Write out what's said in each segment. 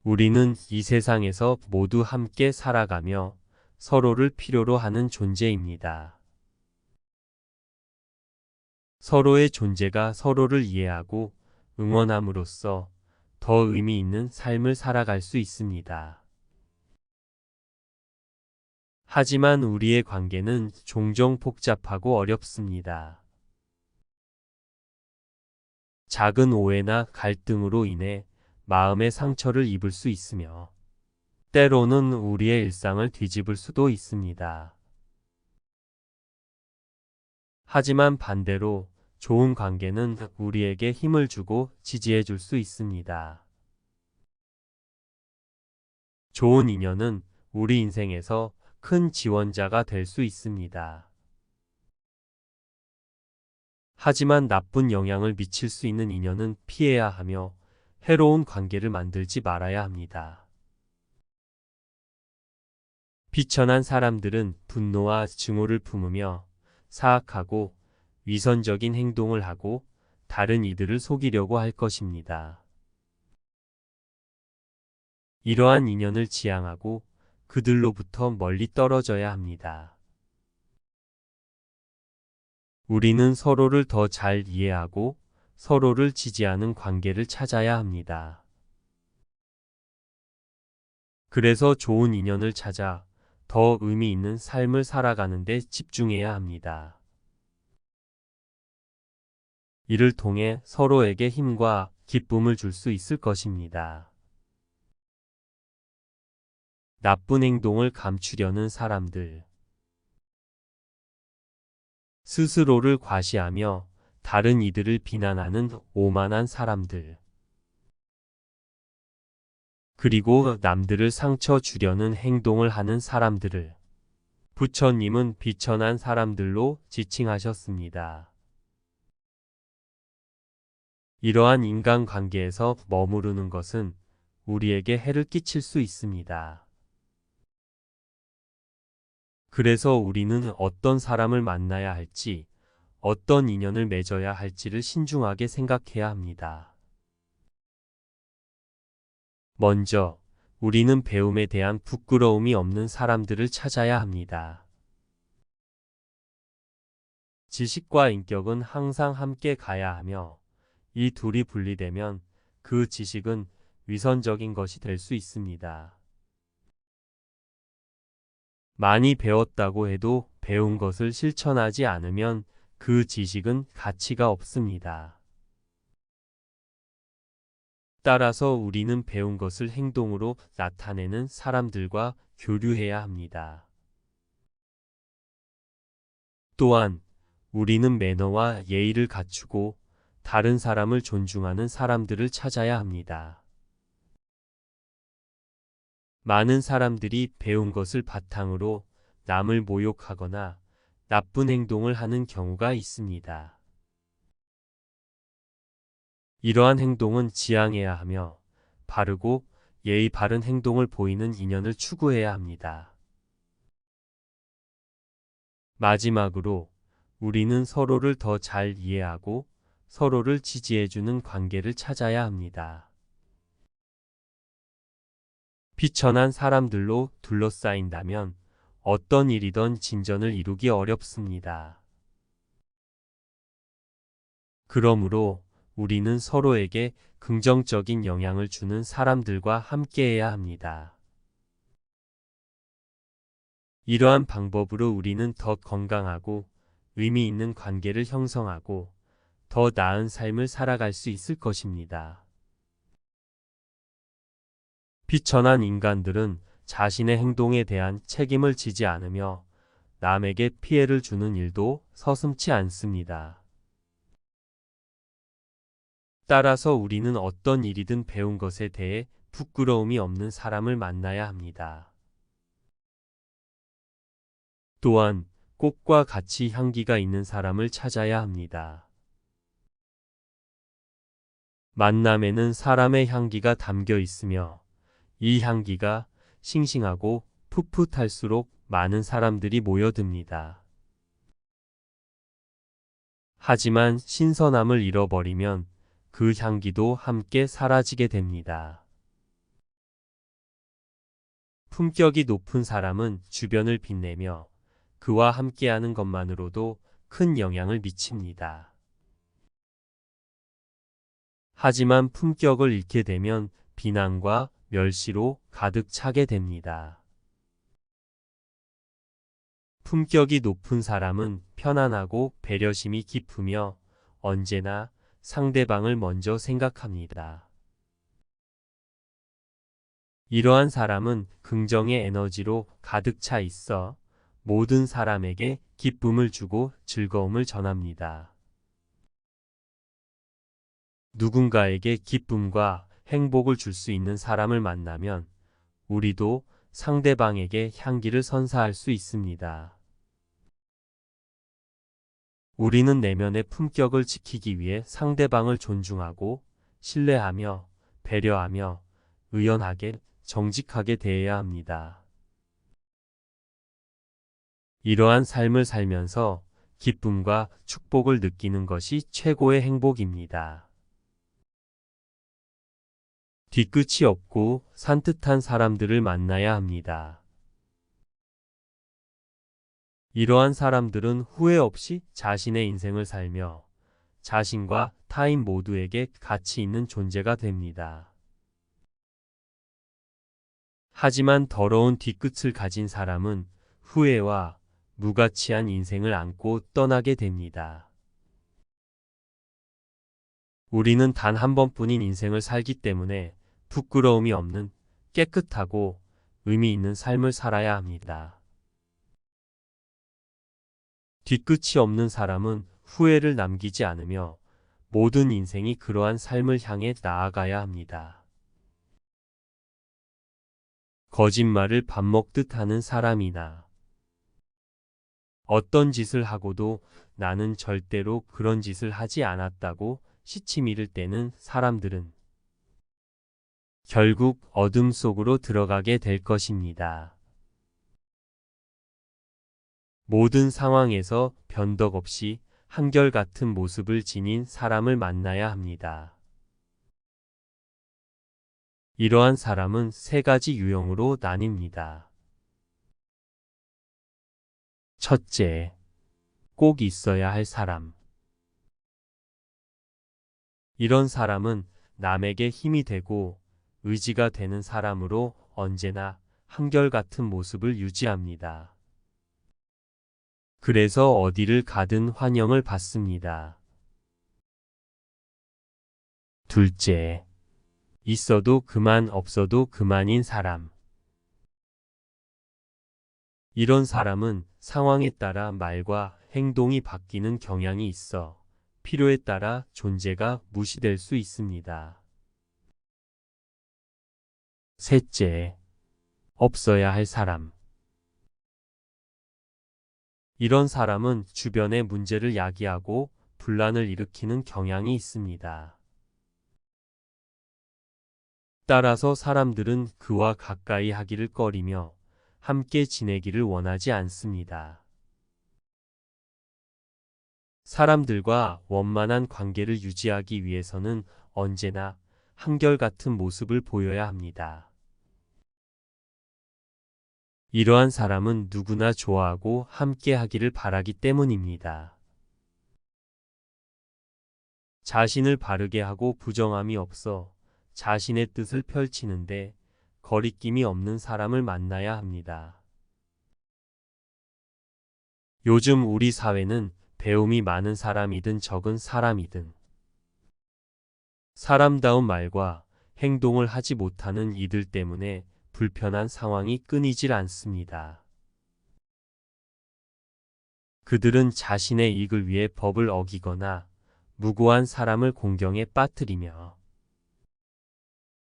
우리는 이 세상에서 모두 함께 살아가며 서로를 필요로 하는 존재입니다. 서로의 존재가 서로를 이해하고 응원함으로써 더 의미 있는 삶을 살아갈 수 있습니다. 하지만 우리의 관계는 종종 복잡하고 어렵습니다. 작은 오해나 갈등으로 인해 마음의 상처를 입을 수 있으며 때로는 우리의 일상을 뒤집을 수도 있습니다. 하지만 반대로 좋은 관계는 우리에게 힘을 주고 지지해 줄 수 있습니다. 좋은 인연은 우리 인생에서 큰 지원자가 될 수 있습니다. 하지만 나쁜 영향을 미칠 수 있는 인연은 피해야 하며 해로운 관계를 만들지 말아야 합니다. 비천한 사람들은 분노와 증오를 품으며 사악하고 위선적인 행동을 하고 다른 이들을 속이려고 할 것입니다. 이러한 인연을 지양하고 그들로부터 멀리 떨어져야 합니다. 우리는 서로를 더 잘 이해하고 서로를 지지하는 관계를 찾아야 합니다. 그래서 좋은 인연을 찾아 더 의미 있는 삶을 살아가는 데 집중해야 합니다. 이를 통해 서로에게 힘과 기쁨을 줄 수 있을 것입니다. 나쁜 행동을 감추려는 사람들, 스스로를 과시하며 다른 이들을 비난하는 오만한 사람들, 그리고 남들을 상처 주려는 행동을 하는 사람들을 부처님은 비천한 사람들로 지칭하셨습니다. 이러한 인간관계에서 머무르는 것은 우리에게 해를 끼칠 수 있습니다. 그래서 우리는 어떤 사람을 만나야 할지, 어떤 인연을 맺어야 할지를 신중하게 생각해야 합니다. 먼저, 우리는 배움에 대한 부끄러움이 없는 사람들을 찾아야 합니다. 지식과 인격은 항상 함께 가야 하며, 이 둘이 분리되면 그 지식은 위선적인 것이 될 수 있습니다. 많이 배웠다고 해도 배운 것을 실천하지 않으면 그 지식은 가치가 없습니다. 따라서 우리는 배운 것을 행동으로 나타내는 사람들과 교류해야 합니다. 또한 우리는 매너와 예의를 갖추고 다른 사람을 존중하는 사람들을 찾아야 합니다. 많은 사람들이 배운 것을 바탕으로 남을 모욕하거나 나쁜 행동을 하는 경우가 있습니다. 이러한 행동은 지양해야 하며 바르고 예의 바른 행동을 보이는 인연을 추구해야 합니다. 마지막으로 우리는 서로를 더 잘 이해하고 서로를 지지해주는 관계를 찾아야 합니다. 비천한 사람들로 둘러싸인다면 어떤 일이든 진전을 이루기 어렵습니다. 그러므로 우리는 서로에게 긍정적인 영향을 주는 사람들과 함께해야 합니다. 이러한 방법으로 우리는 더 건강하고 의미 있는 관계를 형성하고 더 나은 삶을 살아갈 수 있을 것입니다. 비천한 인간들은 자신의 행동에 대한 책임을 지지 않으며 남에게 피해를 주는 일도 서슴지 않습니다. 따라서 우리는 어떤 일이든 배운 것에 대해 부끄러움이 없는 사람을 만나야 합니다. 또한 꽃과 같이 향기가 있는 사람을 찾아야 합니다. 만남에는 사람의 향기가 담겨 있으며 이 향기가 싱싱하고 풋풋할수록 많은 사람들이 모여듭니다. 하지만 신선함을 잃어버리면 그 향기도 함께 사라지게 됩니다. 품격이 높은 사람은 주변을 빛내며 그와 함께하는 것만으로도 큰 영향을 미칩니다. 하지만 품격을 잃게 되면 비난과 멸시로 가득 차게 됩니다. 품격이 높은 사람은 편안하고 배려심이 깊으며 언제나 상대방을 먼저 생각합니다. 이러한 사람은 긍정의 에너지로 가득 차 있어 모든 사람에게 기쁨을 주고 즐거움을 전합니다. 누군가에게 기쁨과 행복을 줄 수 있는 사람을 만나면 우리도 상대방에게 향기를 선사할 수 있습니다. 우리는 내면의 품격을 지키기 위해 상대방을 존중하고 신뢰하며 배려하며 의연하게 정직하게 대해야 합니다. 이러한 삶을 살면서 기쁨과 축복을 느끼는 것이 최고의 행복입니다. 뒤끝이 없고 산뜻한 사람들을 만나야 합니다. 이러한 사람들은 후회 없이 자신의 인생을 살며 자신과 타인 모두에게 가치 있는 존재가 됩니다. 하지만 더러운 뒤끝을 가진 사람은 후회와 무가치한 인생을 안고 떠나게 됩니다. 우리는 단 한 번뿐인 인생을 살기 때문에 부끄러움이 없는 깨끗하고 의미 있는 삶을 살아야 합니다. 뒤끝이 없는 사람은 후회를 남기지 않으며 모든 인생이 그러한 삶을 향해 나아가야 합니다. 거짓말을 밥 먹듯 하는 사람이나 어떤 짓을 하고도 나는 절대로 그런 짓을 하지 않았다고 시치 미를 때는 사람들은 결국 어둠 속으로 들어가게 될 것입니다. 모든 상황에서 변덕 없이 한결같은 모습을 지닌 사람을 만나야 합니다. 이러한 사람은 세 가지 유형으로 나뉩니다. 첫째, 꼭 있어야 할 사람. 이런 사람은 남에게 힘이 되고 의지가 되는 사람으로 언제나 한결같은 모습을 유지합니다. 그래서 어디를 가든 환영을 받습니다. 둘째, 있어도 그만 없어도 그만인 사람. 이런 사람은 상황에 따라 말과 행동이 바뀌는 경향이 있어 필요에 따라 존재가 무시될 수 있습니다. 셋째, 없어야 할 사람. 이런 사람은 주변의 문제를 야기하고 분란을 일으키는 경향이 있습니다. 따라서 사람들은 그와 가까이 하기를 꺼리며 함께 지내기를 원하지 않습니다. 사람들과 원만한 관계를 유지하기 위해서는 언제나 한결같은 모습을 보여야 합니다. 이러한 사람은 누구나 좋아하고 함께 하기를 바라기 때문입니다. 자신을 바르게 하고 부정함이 없어 자신의 뜻을 펼치는데 거리낌이 없는 사람을 만나야 합니다. 요즘 우리 사회는 배움이 많은 사람이든 적은 사람이든 사람다운 말과 행동을 하지 못하는 이들 때문에 불편한 상황이 끊이질 않습니다. 그들은 자신의 이익을 위해 법을 어기거나 무고한 사람을 공경에 빠뜨리며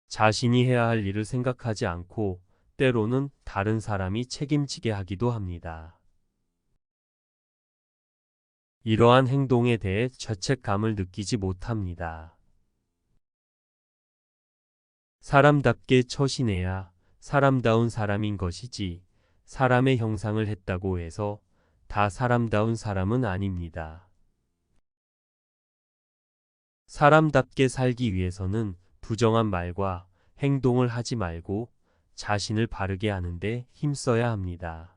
자신이 해야 할 일을 생각하지 않고 때로는 다른 사람이 책임지게 하기도 합니다. 이러한 행동에 대해 죄책감을 느끼지 못합니다. 사람답게 처신해야 사람다운 사람인 것이지 사람의 형상을 했다고 해서 다 사람다운 사람은 아닙니다. 사람답게 살기 위해서는 부정한 말과 행동을 하지 말고 자신을 바르게 하는데 힘써야 합니다.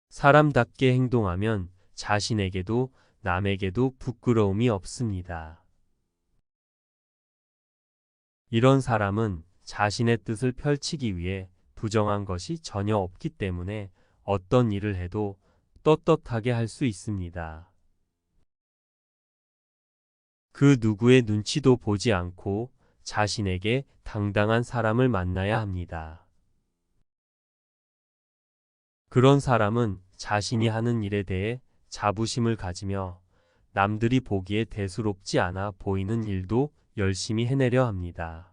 사람답게 행동하면 자신에게도 남에게도 부끄러움이 없습니다. 이런 사람은 자신의 뜻을 펼치기 위해 부정한 것이 전혀 없기 때문에 어떤 일을 해도 떳떳하게 할 수 있습니다. 그 누구의 눈치도 보지 않고 자신에게 당당한 사람을 만나야 합니다. 그런 사람은 자신이 하는 일에 대해 자부심을 가지며 남들이 보기에 대수롭지 않아 보이는 일도 열심히 해내려 합니다.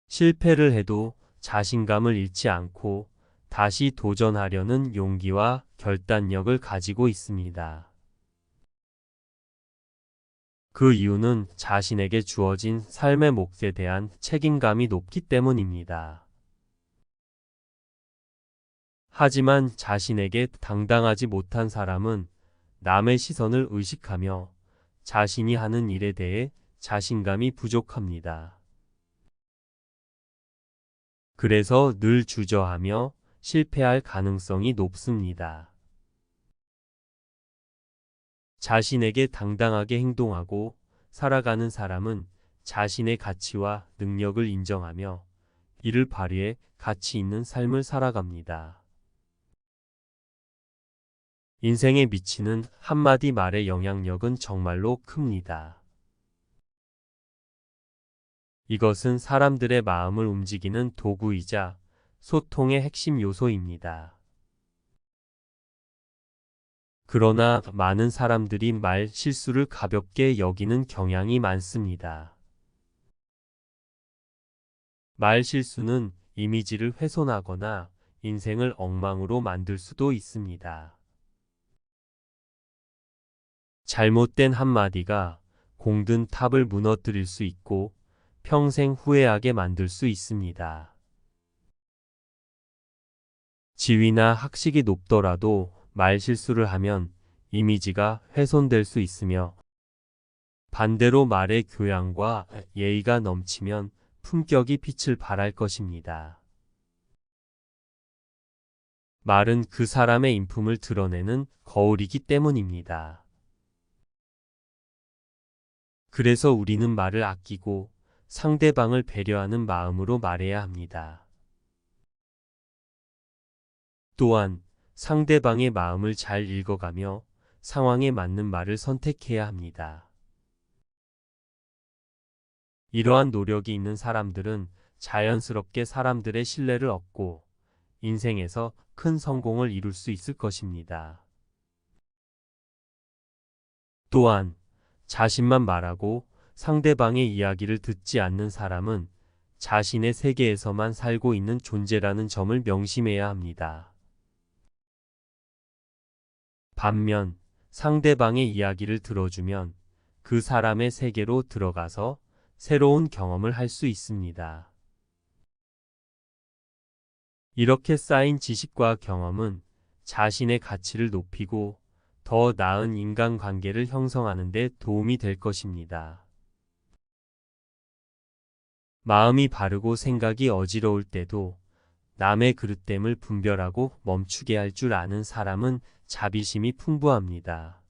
실패를 해도 자신감을 잃지 않고 다시 도전하려는 용기와 결단력을 가지고 있습니다. 그 이유는 자신에게 주어진 삶의 몫에 대한 책임감이 높기 때문입니다. 하지만 자신에게 당당하지 못한 사람은 남의 시선을 의식하며 자신이 하는 일에 대해 자신감이 부족합니다. 그래서 늘 주저하며 실패할 가능성이 높습니다. 자신에게 당당하게 행동하고 살아가는 사람은 자신의 가치와 능력을 인정하며 이를 발휘해 가치 있는 삶을 살아갑니다. 인생에 미치는 한마디 말의 영향력은 정말로 큽니다. 이것은 사람들의 마음을 움직이는 도구이자 소통의 핵심 요소입니다. 그러나 많은 사람들이 말 실수를 가볍게 여기는 경향이 많습니다. 말 실수는 이미지를 훼손하거나 인생을 엉망으로 만들 수도 있습니다. 잘못된 한마디가 공든 탑을 무너뜨릴 수 있고 평생 후회하게 만들 수 있습니다. 지위나 학식이 높더라도 말실수를 하면 이미지가 훼손될 수 있으며 반대로 말의 교양과 예의가 넘치면 품격이 빛을 발할 것입니다. 말은 그 사람의 인품을 드러내는 거울이기 때문입니다. 그래서 우리는 말을 아끼고 상대방을 배려하는 마음으로 말해야 합니다. 또한 상대방의 마음을 잘 읽어가며 상황에 맞는 말을 선택해야 합니다. 이러한 노력이 있는 사람들은 자연스럽게 사람들의 신뢰를 얻고 인생에서 큰 성공을 이룰 수 있을 것입니다. 또한 자신만 말하고 상대방의 이야기를 듣지 않는 사람은 자신의 세계에서만 살고 있는 존재라는 점을 명심해야 합니다. 반면 상대방의 이야기를 들어주면 그 사람의 세계로 들어가서 새로운 경험을 할 수 있습니다. 이렇게 쌓인 지식과 경험은 자신의 가치를 높이고 더 나은 인간관계를 형성하는 데 도움이 될 것입니다. 마음이 바르고 생각이 어지러울 때도 남의 그릇됨을 분별하고 멈추게 할 줄 아는 사람은 자비심이 풍부합니다.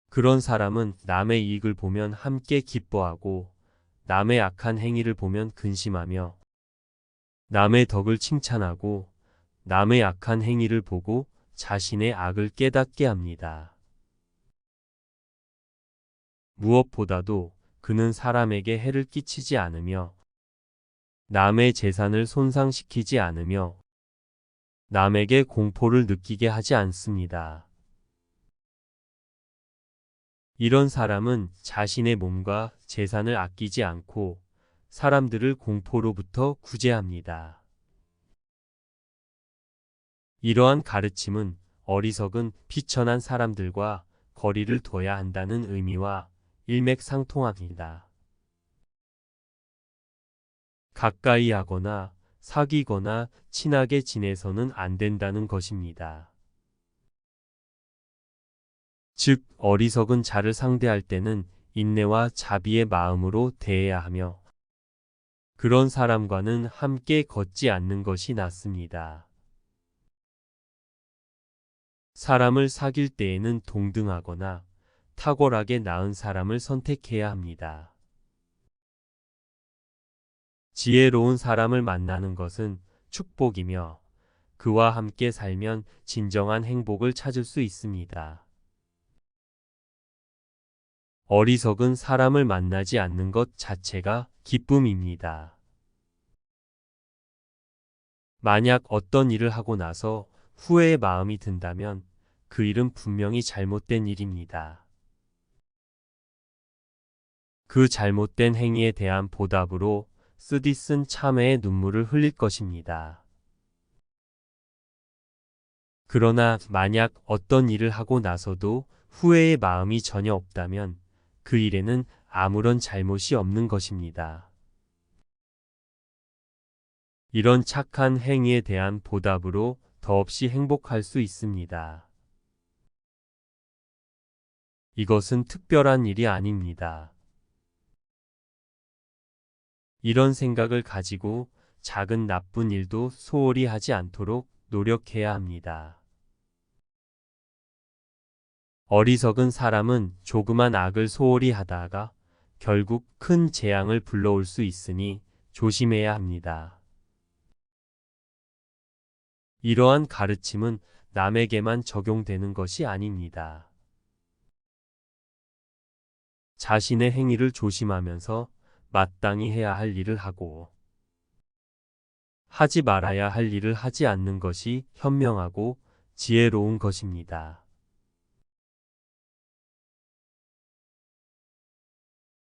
그런 사람은 남의 이익을 보면 함께 기뻐하고 남의 악한 행위를 보면 근심하며 남의 덕을 칭찬하고 남의 악한 행위를 보고 자신의 악을 깨닫게 합니다. 무엇보다도 그는 사람에게 해를 끼치지 않으며 남의 재산을 손상시키지 않으며 남에게 공포를 느끼게 하지 않습니다. 이런 사람은 자신의 몸과 재산을 아끼지 않고 사람들을 공포로부터 구제합니다. 이러한 가르침은 어리석은 비천한 사람들과 거리를 둬야 한다는 의미와 일맥상통합니다. 가까이 하거나 사귀거나 친하게 지내서는 안 된다는 것입니다. 즉, 어리석은 자를 상대할 때는 인내와 자비의 마음으로 대해야 하며 그런 사람과는 함께 걷지 않는 것이 낫습니다. 사람을 사귈 때에는 동등하거나 탁월하게 나은 사람을 선택해야 합니다. 지혜로운 사람을 만나는 것은 축복이며 그와 함께 살면 진정한 행복을 찾을 수 있습니다. 어리석은 사람을 만나지 않는 것 자체가 기쁨입니다. 만약 어떤 일을 하고 나서 후회의 마음이 든다면 그 일은 분명히 잘못된 일입니다. 그 잘못된 행위에 대한 보답으로 쓰디쓴 참회의 눈물을 흘릴 것입니다. 그러나 만약 어떤 일을 하고 나서도 후회의 마음이 전혀 없다면 그 일에는 아무런 잘못이 없는 것입니다. 이런 착한 행위에 대한 보답으로 더없이 행복할 수 있습니다. 이것은 특별한 일이 아닙니다. 이런 생각을 가지고 작은 나쁜 일도 소홀히 하지 않도록 노력해야 합니다. 어리석은 사람은 조그만 악을 소홀히 하다가 결국 큰 재앙을 불러올 수 있으니 조심해야 합니다. 이러한 가르침은 남에게만 적용되는 것이 아닙니다. 자신의 행위를 조심하면서 마땅히 해야 할 일을 하고 하지 말아야 할 일을 하지 않는 것이 현명하고 지혜로운 것입니다.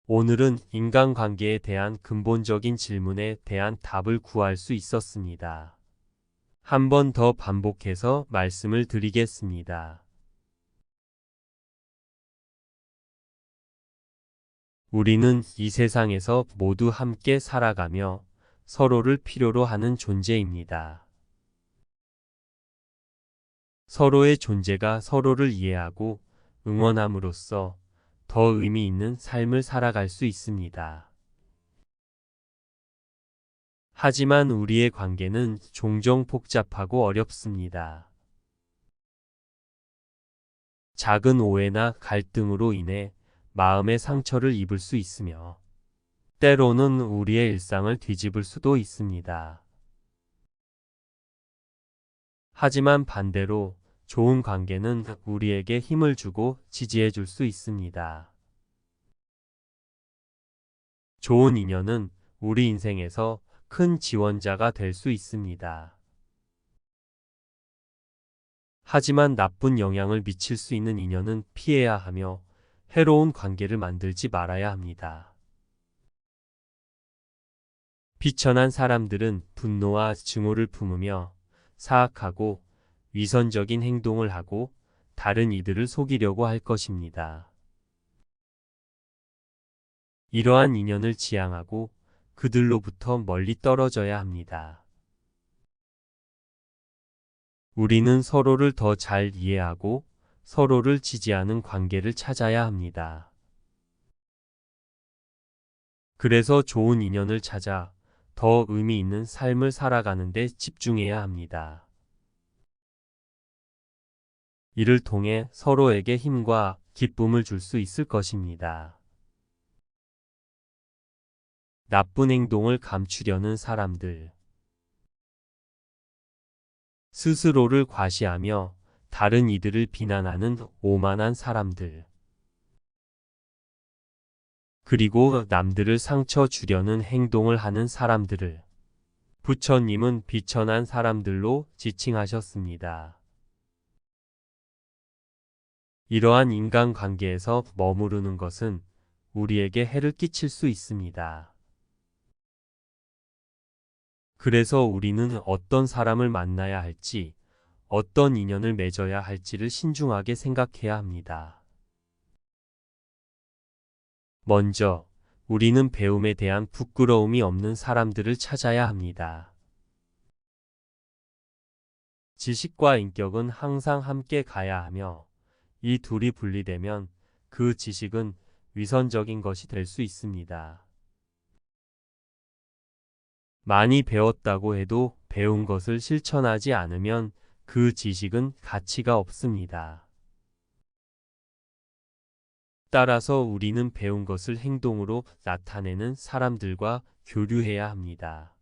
오늘은 인간관계에 대한 근본적인 질문에 대한 답을 구할 수 있었습니다. 한 번 더 반복해서 말씀을 드리겠습니다. 우리는 이 세상에서 모두 함께 살아가며 서로를 필요로 하는 존재입니다. 서로의 존재가 서로를 이해하고 응원함으로써 더 의미 있는 삶을 살아갈 수 있습니다. 하지만 우리의 관계는 종종 복잡하고 어렵습니다. 작은 오해나 갈등으로 인해 마음의 상처를 입을 수 있으며 때로는 우리의 일상을 뒤집을 수도 있습니다. 하지만 반대로 좋은 관계는 우리에게 힘을 주고 지지해 줄 수 있습니다. 좋은 인연은 우리 인생에서 큰 지원자가 될 수 있습니다. 하지만 나쁜 영향을 미칠 수 있는 인연은 피해야 하며 해로운 관계를 만들지 말아야 합니다. 비천한 사람들은 분노와 증오를 품으며 사악하고 위선적인 행동을 하고 다른 이들을 속이려고 할 것입니다. 이러한 인연을 지양하고 그들로부터 멀리 떨어져야 합니다. 우리는 서로를 더 잘 이해하고 서로를 지지하는 관계를 찾아야 합니다. 그래서 좋은 인연을 찾아 더 의미 있는 삶을 살아가는 데 집중해야 합니다. 이를 통해 서로에게 힘과 기쁨을 줄 수 있을 것입니다. 나쁜 행동을 감추려는 사람들. 스스로를 과시하며 다른 이들을 비난하는 오만한 사람들. 그리고 남들을 상처 주려는 행동을 하는 사람들을 부처님은 비천한 사람들로 지칭하셨습니다. 이러한 인간관계에서 머무르는 것은 우리에게 해를 끼칠 수 있습니다. 그래서 우리는 어떤 사람을 만나야 할지, 어떤 인연을 맺어야 할지를 신중하게 생각해야 합니다. 먼저, 우리는 배움에 대한 부끄러움이 없는 사람들을 찾아야 합니다. 지식과 인격은 항상 함께 가야 하며, 이 둘이 분리되면 그 지식은 위선적인 것이 될 수 있습니다. 많이 배웠다고 해도 배운 것을 실천하지 않으면 그 지식은 가치가 없습니다. 따라서 우리는 배운 것을 행동으로 나타내는 사람들과 교류해야 합니다.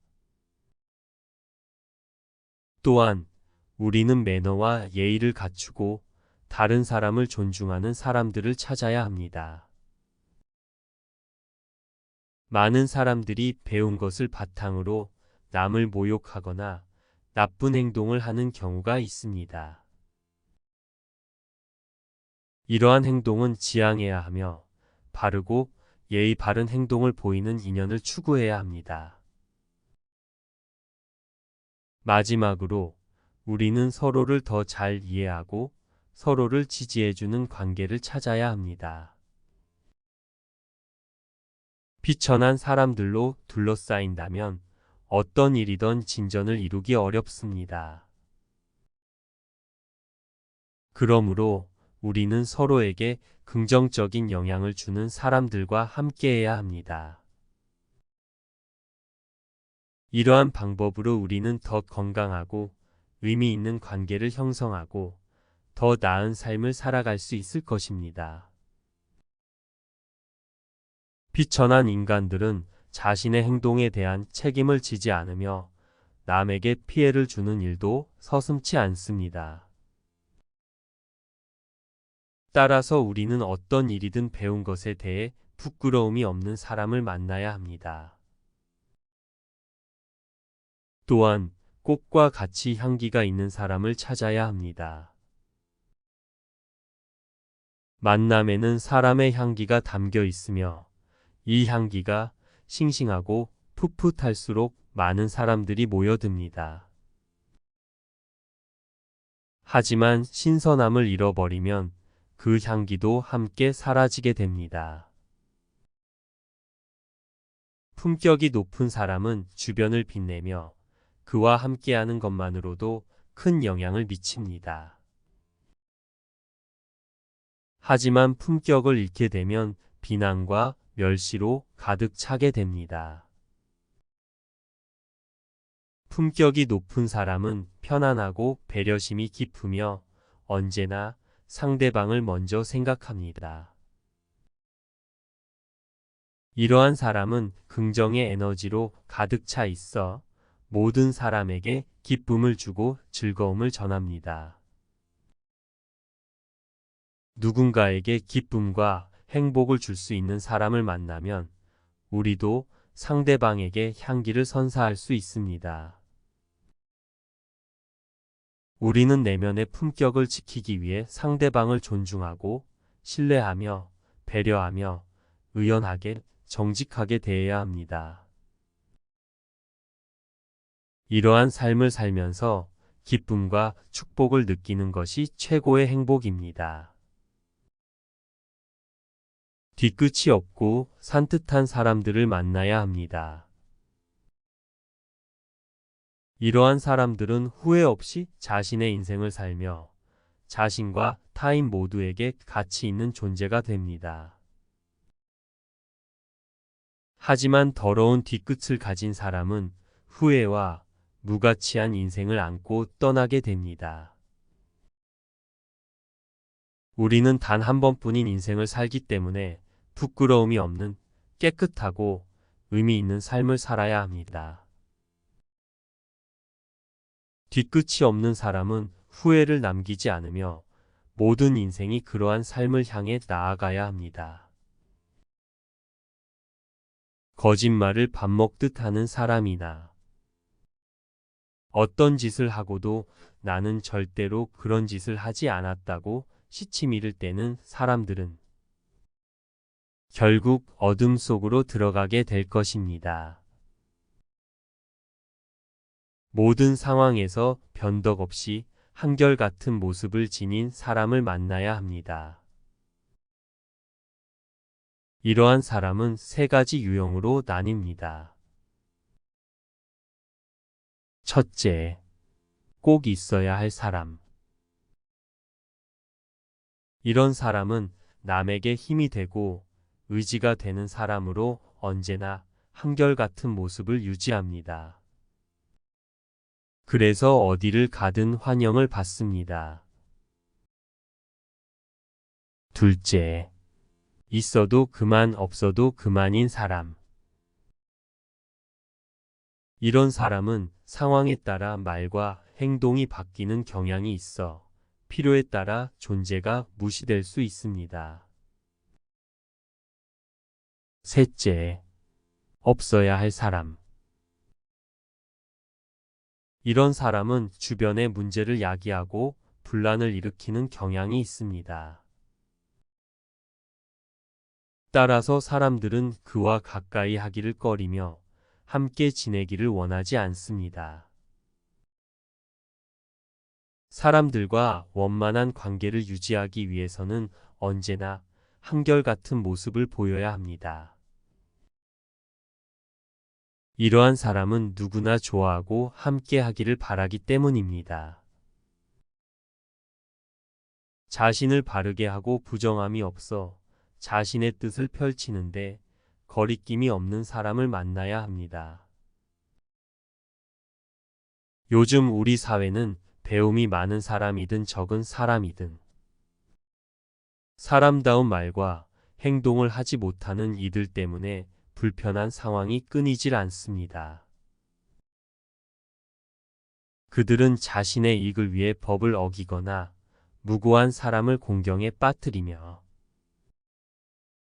또한 우리는 매너와 예의를 갖추고 다른 사람을 존중하는 사람들을 찾아야 합니다. 많은 사람들이 배운 것을 바탕으로 남을 모욕하거나 나쁜 행동을 하는 경우가 있습니다. 이러한 행동은 지양해야 하며 바르고 예의 바른 행동을 보이는 인연을 추구해야 합니다. 마지막으로 우리는 서로를 더 잘 이해하고 서로를 지지해주는 관계를 찾아야 합니다. 비천한 사람들로 둘러싸인다면 어떤 일이든 진전을 이루기 어렵습니다. 그러므로 우리는 서로에게 긍정적인 영향을 주는 사람들과 함께해야 합니다. 이러한 방법으로 우리는 더 건강하고 의미 있는 관계를 형성하고 더 나은 삶을 살아갈 수 있을 것입니다. 비천한 인간들은 자신의 행동에 대한 책임을 지지 않으며 남에게 피해를 주는 일도 서슴지 않습니다. 따라서 우리는 어떤 일이든 배운 것에 대해 부끄러움이 없는 사람을 만나야 합니다. 또한 꽃과 같이 향기가 있는 사람을 찾아야 합니다. 만남에는 사람의 향기가 담겨 있으며 이 향기가 싱싱하고 풋풋할수록 많은 사람들이 모여듭니다. 하지만 신선함을 잃어버리면 그 향기도 함께 사라지게 됩니다. 품격이 높은 사람은 주변을 빛내며 그와 함께하는 것만으로도 큰 영향을 미칩니다. 하지만 품격을 잃게 되면 비난과 멸시로 가득 차게 됩니다. 품격이 높은 사람은 편안하고 배려심이 깊으며 언제나 상대방을 먼저 생각합니다. 이러한 사람은 긍정의 에너지로 가득 차 있어 모든 사람에게 기쁨을 주고 즐거움을 전합니다. 누군가에게 기쁨과 행복을 줄 수 있는 사람을 만나면 우리도 상대방에게 향기를 선사할 수 있습니다. 우리는 내면의 품격을 지키기 위해 상대방을 존중하고 신뢰하며 배려하며 의연하게 정직하게 대해야 합니다. 이러한 삶을 살면서 기쁨과 축복을 느끼는 것이 최고의 행복입니다. 뒤끝이 없고 산뜻한 사람들을 만나야 합니다. 이러한 사람들은 후회 없이 자신의 인생을 살며 자신과 타인 모두에게 가치 있는 존재가 됩니다. 하지만 더러운 뒤끝을 가진 사람은 후회와 무가치한 인생을 안고 떠나게 됩니다. 우리는 단 한 번뿐인 인생을 살기 때문에 부끄러움이 없는 깨끗하고 의미 있는 삶을 살아야 합니다. 뒤끝이 없는 사람은 후회를 남기지 않으며 모든 인생이 그러한 삶을 향해 나아가야 합니다. 거짓말을 밥 먹듯 하는 사람이나 어떤 짓을 하고도 나는 절대로 그런 짓을 하지 않았다고 시치미를 떼는 사람들은 결국 어둠 속으로 들어가게 될 것입니다. 모든 상황에서 변덕 없이 한결같은 모습을 지닌 사람을 만나야 합니다. 이러한 사람은 세 가지 유형으로 나뉩니다. 첫째, 꼭 있어야 할 사람. 이런 사람은 남에게 힘이 되고 의지가 되는 사람으로 언제나 한결같은 모습을 유지합니다. 그래서 어디를 가든 환영을 받습니다. 둘째, 있어도 그만 없어도 그만인 사람. 이런 사람은 상황에 따라 말과 행동이 바뀌는 경향이 있어 필요에 따라 존재가 무시될 수 있습니다. 셋째, 없어야 할 사람. 이런 사람은 주변의 문제를 야기하고 분란을 일으키는 경향이 있습니다. 따라서 사람들은 그와 가까이 하기를 꺼리며 함께 지내기를 원하지 않습니다. 사람들과 원만한 관계를 유지하기 위해서는 언제나 한결같은 모습을 보여야 합니다. 이러한 사람은 누구나 좋아하고 함께 하기를 바라기 때문입니다. 자신을 바르게 하고 부정함이 없어 자신의 뜻을 펼치는데 거리낌이 없는 사람을 만나야 합니다. 요즘 우리 사회는 배움이 많은 사람이든 적은 사람이든 사람다운 말과 행동을 하지 못하는 이들 때문에 불편한 상황이 끊이질 않습니다. 그들은 자신의 이익을 위해 법을 어기거나 무고한 사람을 공경에 빠뜨리며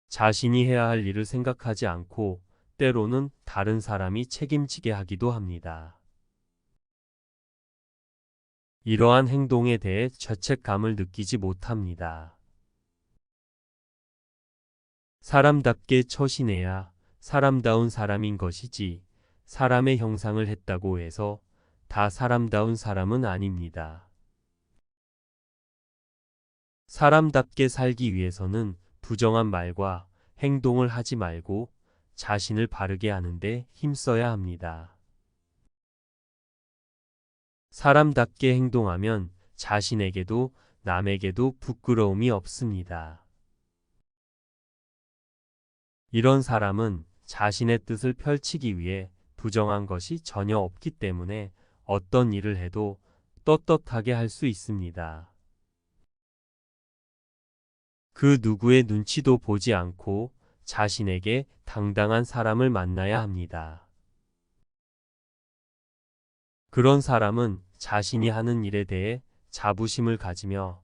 자신이 해야 할 일을 생각하지 않고 때로는 다른 사람이 책임지게 하기도 합니다. 이러한 행동에 대해 죄책감을 느끼지 못합니다. 사람답게 처신해야 사람다운 사람인 것이지 사람의 형상을 했다고 해서 다 사람다운 사람은 아닙니다. 사람답게 살기 위해서는 부정한 말과 행동을 하지 말고 자신을 바르게 하는데 힘써야 합니다. 사람답게 행동하면 자신에게도 남에게도 부끄러움이 없습니다. 이런 사람은 자신의 뜻을 펼치기 위해 부정한 것이 전혀 없기 때문에 어떤 일을 해도 떳떳하게 할 수 있습니다. 그 누구의 눈치도 보지 않고 자신에게 당당한 사람을 만나야 합니다. 그런 사람은 자신이 하는 일에 대해 자부심을 가지며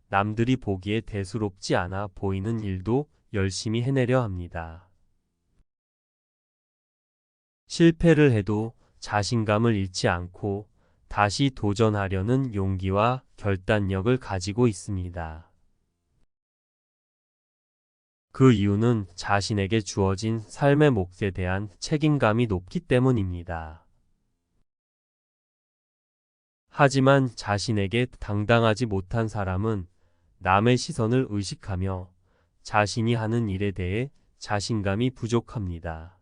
남들이 보기에 대수롭지 않아 보이는 일도 열심히 해내려 합니다. 실패를 해도 자신감을 잃지 않고 다시 도전하려는 용기와 결단력을 가지고 있습니다. 그 이유는 자신에게 주어진 삶의 몫에 대한 책임감이 높기 때문입니다. 하지만 자신에게 당당하지 못한 사람은 남의 시선을 의식하며 자신이 하는 일에 대해 자신감이 부족합니다.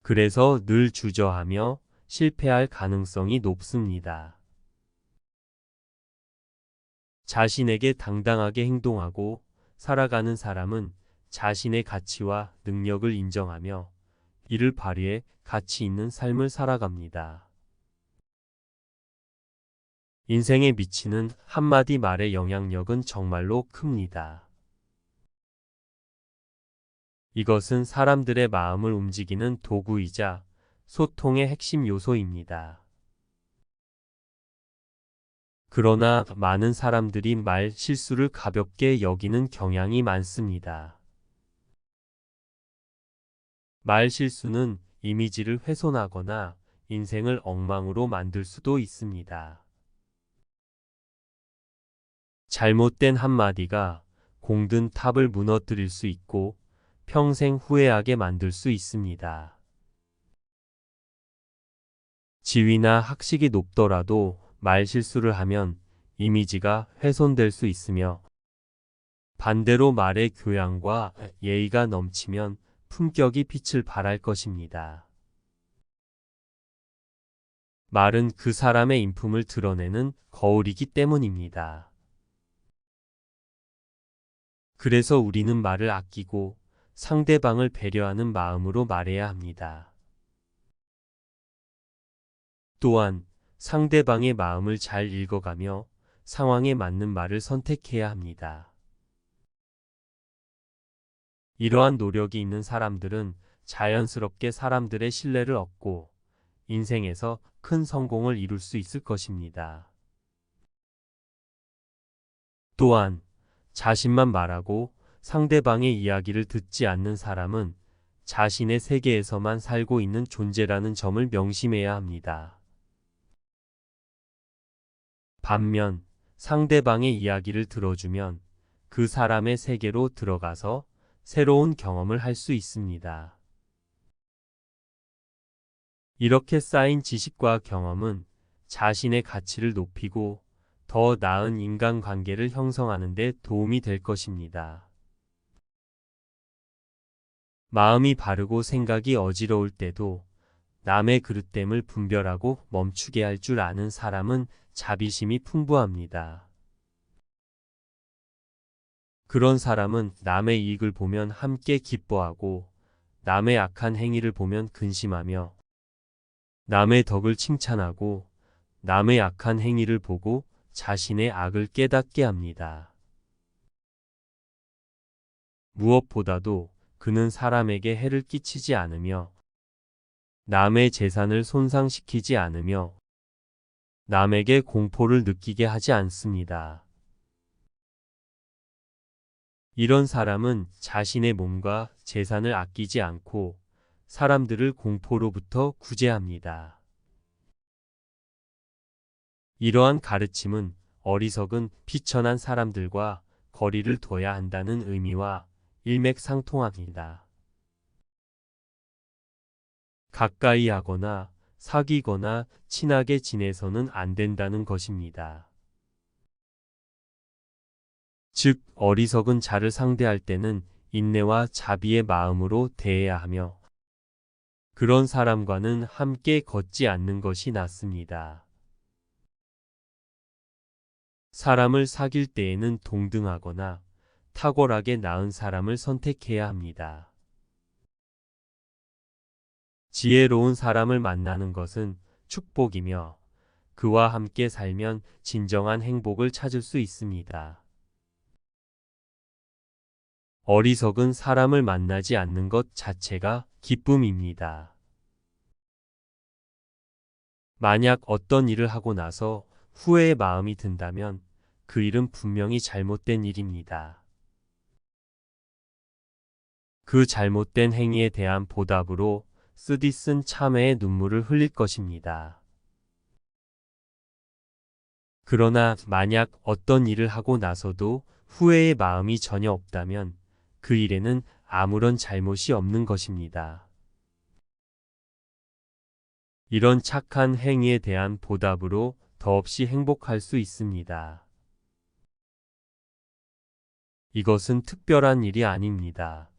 그래서 늘 주저하며 실패할 가능성이 높습니다. 자신에게 당당하게 행동하고 살아가는 사람은 자신의 가치와 능력을 인정하며 이를 발휘해 가치 있는 삶을 살아갑니다. 인생에 미치는 한마디 말의 영향력은 정말로 큽니다. 이것은 사람들의 마음을 움직이는 도구이자 소통의 핵심 요소입니다. 그러나 많은 사람들이 말 실수를 가볍게 여기는 경향이 많습니다. 말 실수는 이미지를 훼손하거나 인생을 엉망으로 만들 수도 있습니다. 잘못된 한마디가 공든 탑을 무너뜨릴 수 있고 평생 후회하게 만들 수 있습니다. 지위나 학식이 높더라도 말실수를 하면 이미지가 훼손될 수 있으며 반대로 말의 교양과 예의가 넘치면 품격이 빛을 발할 것입니다. 말은 그 사람의 인품을 드러내는 거울이기 때문입니다. 그래서 우리는 말을 아끼고 상대방을 배려하는 마음으로 말해야 합니다. 또한 상대방의 마음을 잘 읽어가며 상황에 맞는 말을 선택해야 합니다. 이러한 노력이 있는 사람들은 자연스럽게 사람들의 신뢰를 얻고 인생에서 큰 성공을 이룰 수 있을 것입니다. 또한 자신만 말하고 상대방의 이야기를 듣지 않는 사람은 자신의 세계에서만 살고 있는 존재라는 점을 명심해야 합니다. 반면 상대방의 이야기를 들어주면 그 사람의 세계로 들어가서 새로운 경험을 할 수 있습니다. 이렇게 쌓인 지식과 경험은 자신의 가치를 높이고 더 나은 인간관계를 형성하는 데 도움이 될 것입니다. 마음이 바르고 생각이 어지러울 때도 남의 그릇됨을 분별하고 멈추게 할 줄 아는 사람은 자비심이 풍부합니다. 그런 사람은 남의 이익을 보면 함께 기뻐하고 남의 악한 행위를 보면 근심하며 남의 덕을 칭찬하고 남의 악한 행위를 보고 자신의 악을 깨닫게 합니다. 무엇보다도 그는 사람에게 해를 끼치지 않으며 남의 재산을 손상시키지 않으며 남에게 공포를 느끼게 하지 않습니다. 이런 사람은 자신의 몸과 재산을 아끼지 않고 사람들을 공포로부터 구제합니다. 이러한 가르침은 어리석은 비천한 사람들과 거리를 둬야 한다는 의미와 일맥상통합니다. 가까이 하거나 사귀거나 친하게 지내서는 안 된다는 것입니다. 즉, 어리석은 자를 상대할 때는 인내와 자비의 마음으로 대해야 하며 그런 사람과는 함께 걷지 않는 것이 낫습니다. 사람을 사귈 때에는 동등하거나 탁월하게 나은 사람을 선택해야 합니다. 지혜로운 사람을 만나는 것은 축복이며 그와 함께 살면 진정한 행복을 찾을 수 있습니다. 어리석은 사람을 만나지 않는 것 자체가 기쁨입니다. 만약 어떤 일을 하고 나서 후회의 마음이 든다면 그 일은 분명히 잘못된 일입니다. 그 잘못된 행위에 대한 보답으로 쓰디쓴 참회의 눈물을 흘릴 것입니다. 그러나 만약 어떤 일을 하고 나서도 후회의 마음이 전혀 없다면 그 일에는 아무런 잘못이 없는 것입니다. 이런 착한 행위에 대한 보답으로 더없이 행복할 수 있습니다. 이것은 특별한 일이 아닙니다.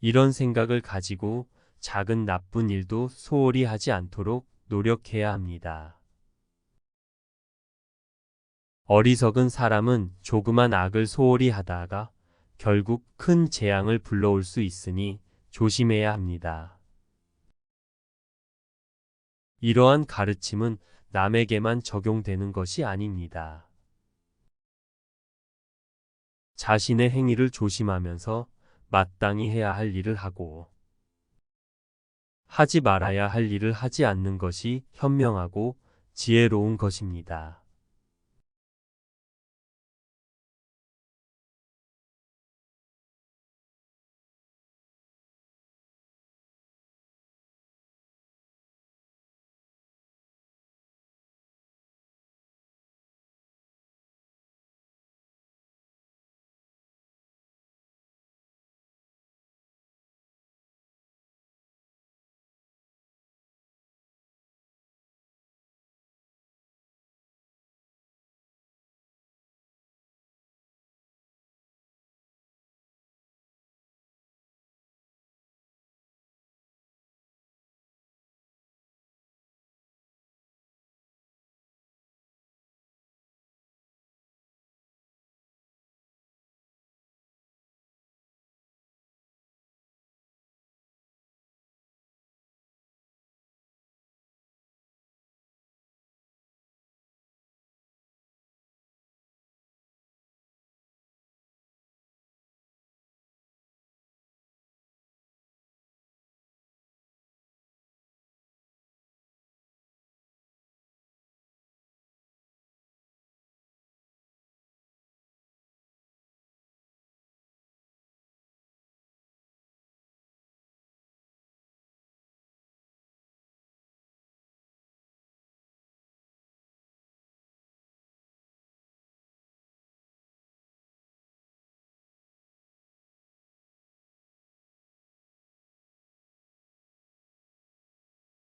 이런 생각을 가지고 작은 나쁜 일도 소홀히 하지 않도록 노력해야 합니다. 어리석은 사람은 조그만 악을 소홀히 하다가 결국 큰 재앙을 불러올 수 있으니 조심해야 합니다. 이러한 가르침은 남에게만 적용되는 것이 아닙니다. 자신의 행위를 조심하면서 마땅히 해야 할 일을 하고 하지 말아야 할 일을 하지 않는 것이 현명하고 지혜로운 것입니다.